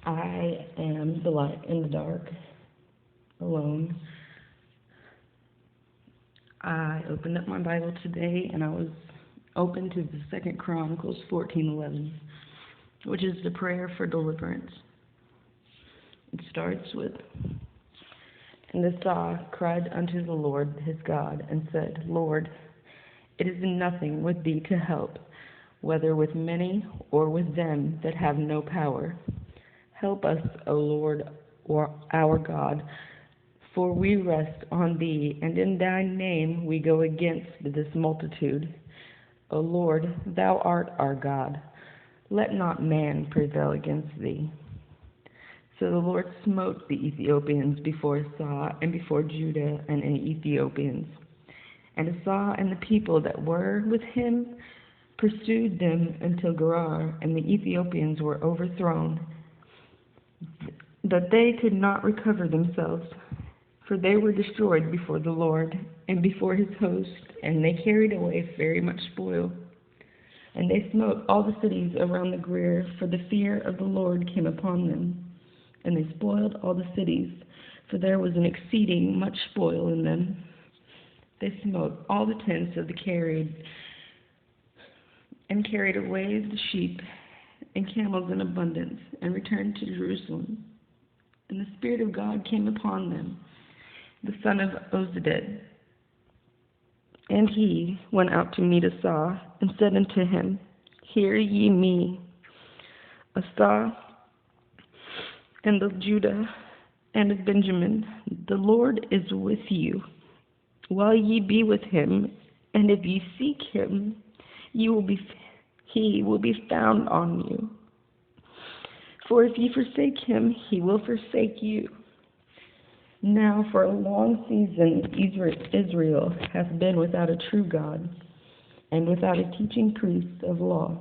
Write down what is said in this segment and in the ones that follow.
I am the light in the dark, alone. I opened up my Bible today and I was open to the Second Chronicles 14:11, which is the prayer for deliverance. It starts with, "And Asa cried unto the Lord his God, and said, Lord, it is nothing with thee to help, whether with many or with them that have no power. Help us, O Lord, or our God, for we rest on thee, and in thy name we go against this multitude. O Lord, thou art our God. Let not man prevail against thee." So the Lord smote the Ethiopians before Asa and before Judah and the Ethiopians. And Asa and the people that were with him pursued them until Gerar, and the Ethiopians were overthrown, that they could not recover themselves, for they were destroyed before the Lord and before his host, and they carried away very much spoil. And they smote all the cities around the Gerar, for the fear of the Lord came upon them. And they spoiled all the cities, for there was an exceeding much spoil in them. They smote all the tents of the carried away the sheep and camels in abundance, and returned to Jerusalem. And the Spirit of God came upon them, the son of Ozeded. And he went out to meet Asa, and said unto him, Hear ye me, Asa, and of Judah, and of Benjamin, the Lord is with you, while ye be with him, and if ye seek him, he will be found on you. For if ye forsake him, he will forsake you. Now for a long season Israel hath been without a true God, and without a teaching priest of law.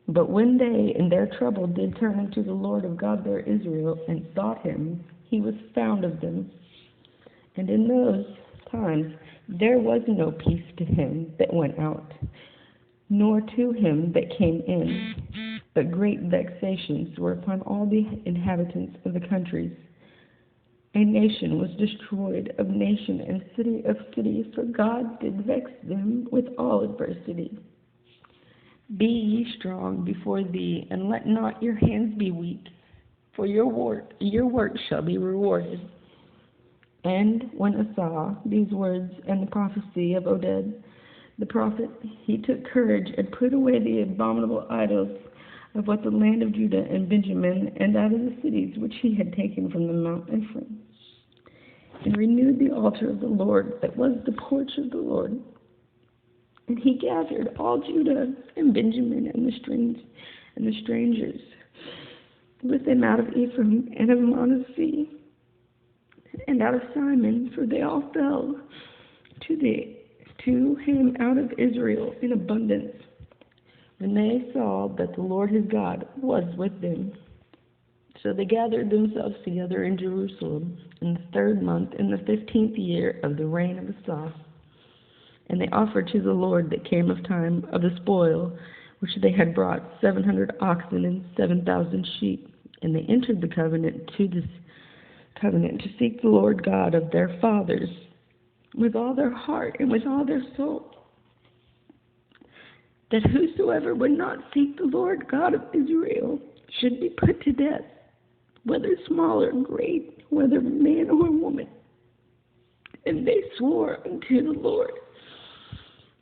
But when they in their trouble did turn unto the Lord of God their Israel, and sought him, he was found of them. And in those times there was no peace to him that went out, nor to him that came in, but great vexations were upon all the inhabitants of the countries. A nation was destroyed of nation, and city of city, for God did vex them with all adversity. Be ye strong before thee, and let not your hands be weak, for your work shall be rewarded. And when Asa saw these words and the prophecy of Oded the prophet, he took courage and put away the abominable idols of what the land of Judah and Benjamin, and out of the cities which he had taken from the Mount Ephraim, and renewed the altar of the Lord that was the porch of the Lord. And he gathered all Judah and Benjamin and the strangers with him out of Ephraim and of Manasseh and out of Simon, for they all fell to him out of Israel in abundance, when they saw that the Lord his God was with them. So they gathered themselves together in Jerusalem in the 3rd month, in the 15th year of the reign of Asa. And they offered to the Lord that came of time of the spoil which they had brought 700 oxen and 7,000 sheep. And they entered the covenant to seek the Lord God of their fathers with all their heart and with all their soul, that whosoever would not seek the Lord God of Israel should be put to death, whether small or great, whether man or woman. And they swore unto the Lord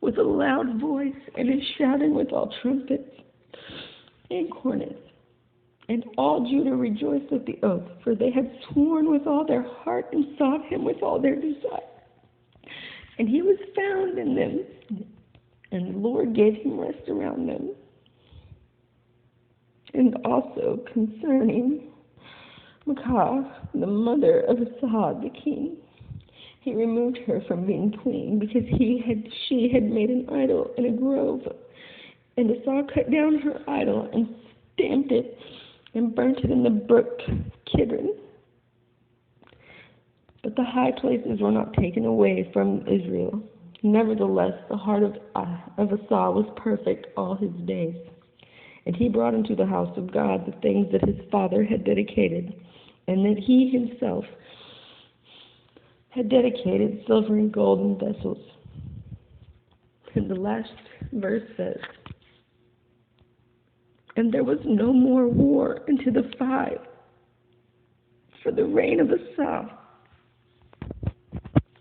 with a loud voice, and in shouting with all trumpets and cornets. And all Judah rejoiced at the oath, for they had sworn with all their heart and sought him with all their desire. And he was found in them, and the Lord gave him rest around them. And also concerning Maacah, the mother of Asa the king, he removed her from being queen, because she had made an idol in a grove. And Asa cut down her idol and stamped it and burnt it in the brook Kidron. But the high places were not taken away from Israel. Nevertheless, the heart of Asa was perfect all his days. And he brought into the house of God the things that his father had dedicated, and that he himself had dedicated silver and golden vessels. And the last verse says, "And there was no more war unto the 5, for the reign of Asaph